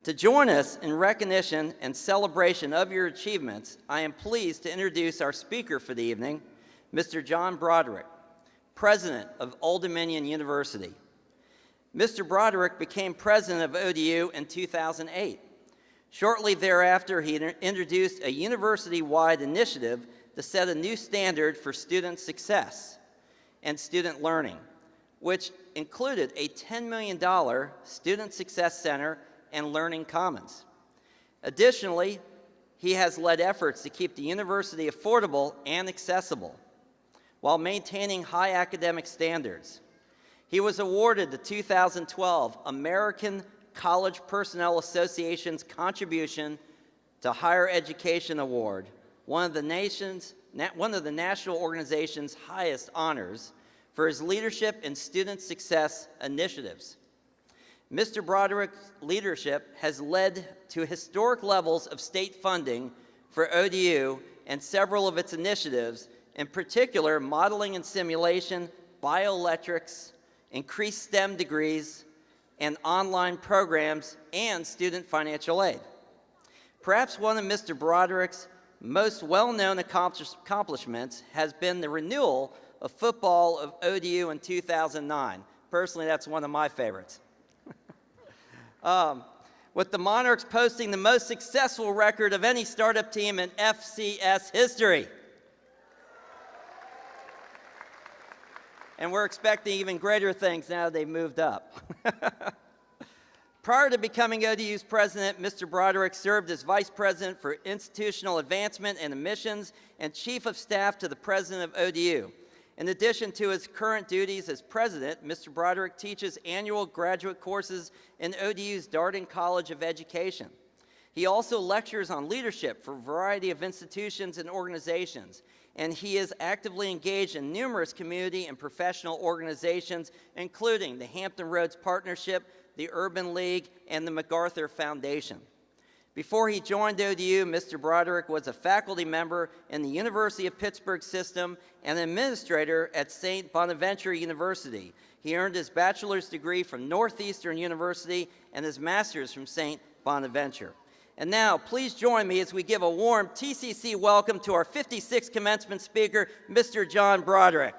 To join us in recognition and celebration of your achievements, I am pleased to introduce our speaker for the evening, Mr. John Broderick, President of Old Dominion University. Mr. Broderick became president of ODU in 2008. Shortly thereafter, he introduced a university-wide initiative to set a new standard for student success and student learning, which included a $10 million Student Success Center and Learning Commons. Additionally, he has led efforts to keep the university affordable and accessible while maintaining high academic standards. He was awarded the 2012 American College Personnel Association's Contribution to Higher Education Award, one of the national organization's highest honors, for his leadership in student success initiatives. Mr. Broderick's leadership has led to historic levels of state funding for ODU and several of its initiatives, in particular modeling and simulation, bioelectrics, increased STEM degrees, and online programs and student financial aid. Perhaps one of Mr. Broderick's most well-known accomplishments has been the renewal of football of ODU in 2009. Personally, that's one of my favorites. With the Monarchs posting the most successful record of any startup team in FCS history. And we're expecting even greater things now that they've moved up. Prior to becoming ODU's president, Mr. Broderick served as vice president for institutional advancement and admissions and chief of staff to the president of ODU. In addition to his current duties as president, Mr. Broderick teaches annual graduate courses in ODU's Darden College of Education. He also lectures on leadership for a variety of institutions and organizations, and he is actively engaged in numerous community and professional organizations, including the Hampton Roads Partnership, the Urban League, and the MacArthur Foundation. Before he joined ODU, Mr. Broderick was a faculty member in the University of Pittsburgh system and an administrator at St. Bonaventure University. He earned his bachelor's degree from Northeastern University and his master's from St. Bonaventure. And now, please join me as we give a warm TCC welcome to our 56th commencement speaker, Mr. John Broderick.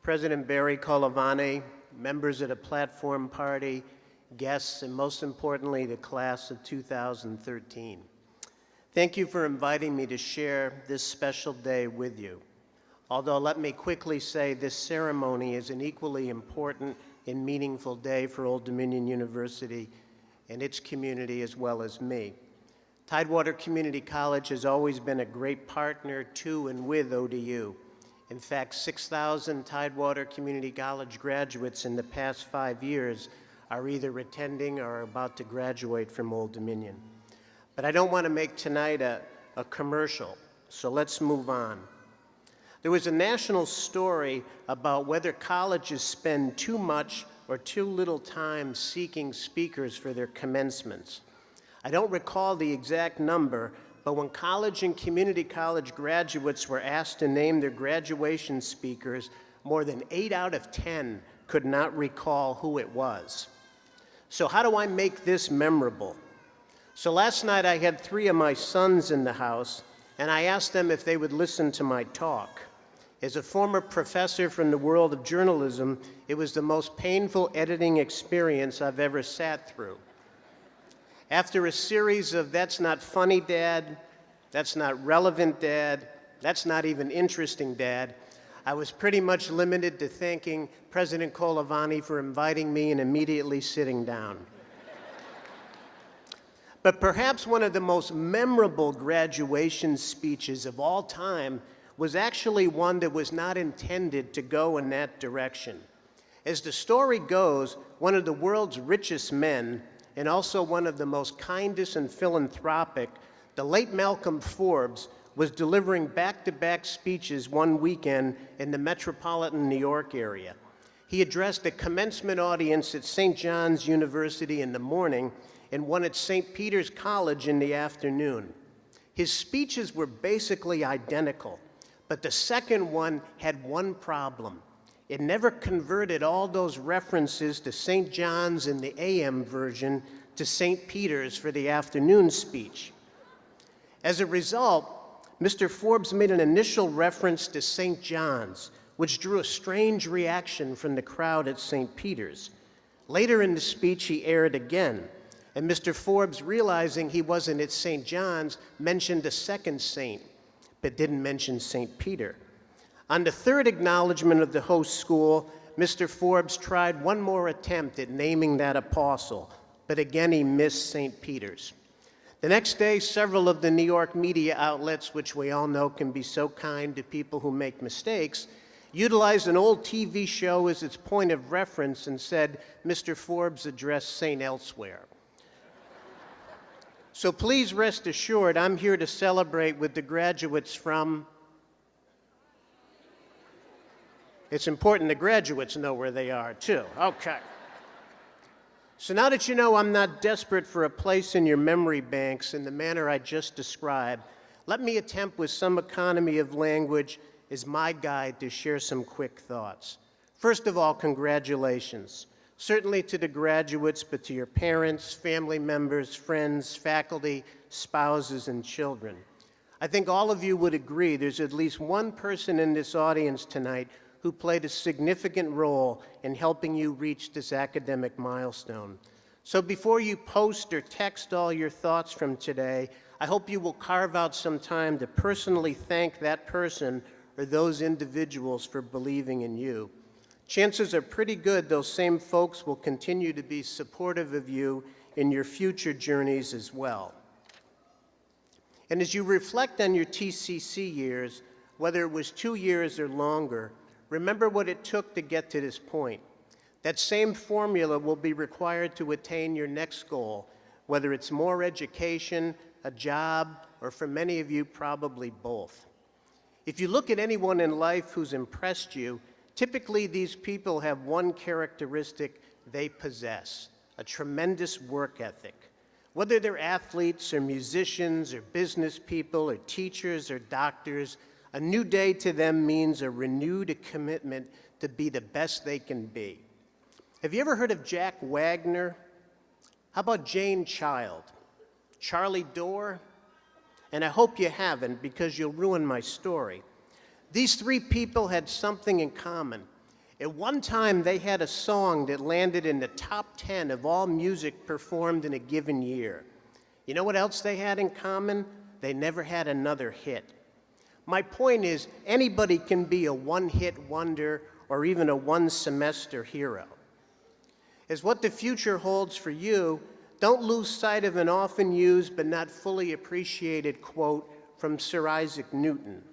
President Barry Colavani, members of the Platform Party, guests, and most importantly, the class of 2013. Thank you for inviting me to share this special day with you. Although let me quickly say this ceremony is an equally important and meaningful day for Old Dominion University and its community as well as me. Tidewater Community College has always been a great partner to and with ODU. In fact, 6,000 Tidewater Community College graduates in the past 5 years are either attending or are about to graduate from Old Dominion. But I don't want to make tonight a commercial, so let's move on. There was a national story about whether colleges spend too much or too little time seeking speakers for their commencements. I don't recall the exact number, but when college and community college graduates were asked to name their graduation speakers, more than 8 out of 10 could not recall who it was. So how do I make this memorable? So last night I had 3 of my sons in the house, and I asked them if they would listen to my talk. As a former professor from the world of journalism, it was the most painful editing experience I've ever sat through. After a series of "that's not funny, Dad," "that's not relevant, Dad," "that's not even interesting, Dad," I was pretty much limited to thanking President Colavani for inviting me and immediately sitting down. But perhaps one of the most memorable graduation speeches of all time was actually one that was not intended to go in that direction. As the story goes, one of the world's richest men, and also one of the most kindest and philanthropic, the late Malcolm Forbes, was delivering back-to-back speeches one weekend in the metropolitan New York area. He addressed a commencement audience at St. John's University in the morning and one at St. Peter's College in the afternoon. His speeches were basically identical, but the second one had one problem. It never converted all those references to St. John's in the AM version to St. Peter's for the afternoon speech. As a result, Mr. Forbes made an initial reference to St. John's, which drew a strange reaction from the crowd at St. Peter's. Later in the speech, he aired again, and Mr. Forbes, realizing he wasn't at St. John's, mentioned a second saint, but didn't mention St. Peter. On the third acknowledgement of the host school, Mr. Forbes tried one more attempt at naming that apostle, but again he missed St. Peter's. The next day, several of the New York media outlets, which we all know can be so kind to people who make mistakes, utilized an old TV show as its point of reference and said, Mr. Forbes addressed St. Elsewhere. So please rest assured, I'm here to celebrate with the graduates from... It's important the graduates know where they are, too. Okay. So now that you know I'm not desperate for a place in your memory banks in the manner I just described, let me attempt with some economy of language as my guide to share some quick thoughts. First of all, congratulations. Certainly to the graduates, but to your parents, family members, friends, faculty, spouses, and children. I think all of you would agree there's at least one person in this audience tonight who played a significant role in helping you reach this academic milestone. So before you post or text all your thoughts from today, I hope you will carve out some time to personally thank that person or those individuals for believing in you. Chances are pretty good those same folks will continue to be supportive of you in your future journeys as well. And as you reflect on your TCC years, whether it was 2 years or longer, remember what it took to get to this point. That same formula will be required to attain your next goal, whether it's more education, a job, or for many of you, probably both. If you look at anyone in life who's impressed you, typically these people have one characteristic they possess: a tremendous work ethic. Whether they're athletes or musicians or business people or teachers or doctors, a new day to them means a renewed commitment to be the best they can be. Have you ever heard of Jack Wagner? How about Jane Child? Charlie Dorr? And I hope you haven't, because you'll ruin my story. These three people had something in common. At one time, they had a song that landed in the top 10 of all music performed in a given year. You know what else they had in common? They never had another hit. My point is, anybody can be a one-hit wonder or even a one-semester hero. As what the future holds for you, don't lose sight of an often used but not fully appreciated quote from Sir Isaac Newton.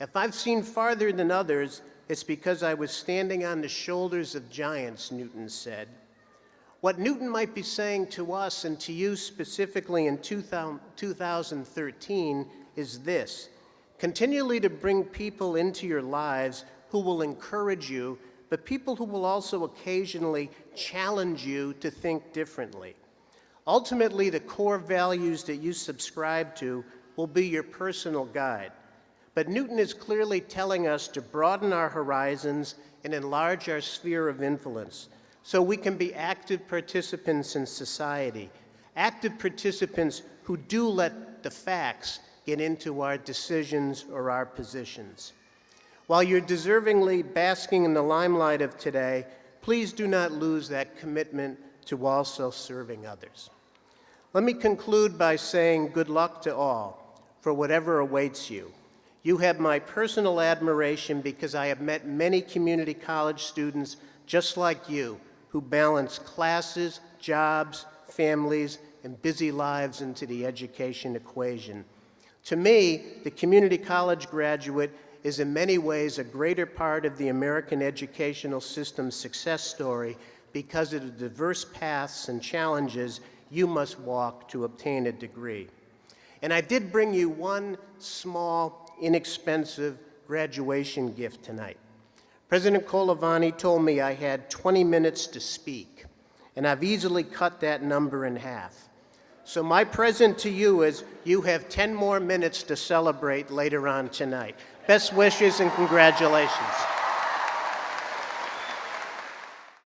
If I've seen farther than others, it's because I was standing on the shoulders of giants, Newton said. What Newton might be saying to us and to you specifically in 2013 is this: continually to bring people into your lives who will encourage you, but people who will also occasionally challenge you to think differently. Ultimately, the core values that you subscribe to will be your personal guide. But Newton is clearly telling us to broaden our horizons and enlarge our sphere of influence so we can be active participants in society, active participants who do let the facts get into our decisions or our positions. While you're deservingly basking in the limelight of today, please do not lose that commitment to also serving others. Let me conclude by saying good luck to all for whatever awaits you. You have my personal admiration because I have met many community college students just like you who balance classes, jobs, families, and busy lives into the education equation. To me, the community college graduate is in many ways a greater part of the American educational system's success story because of the diverse paths and challenges you must walk to obtain a degree. And I did bring you one small, inexpensive graduation gift tonight. President Colavani told me I had 20 minutes to speak, and I've easily cut that number in half. So my present to you is you have 10 more minutes to celebrate later on tonight. Best wishes and congratulations.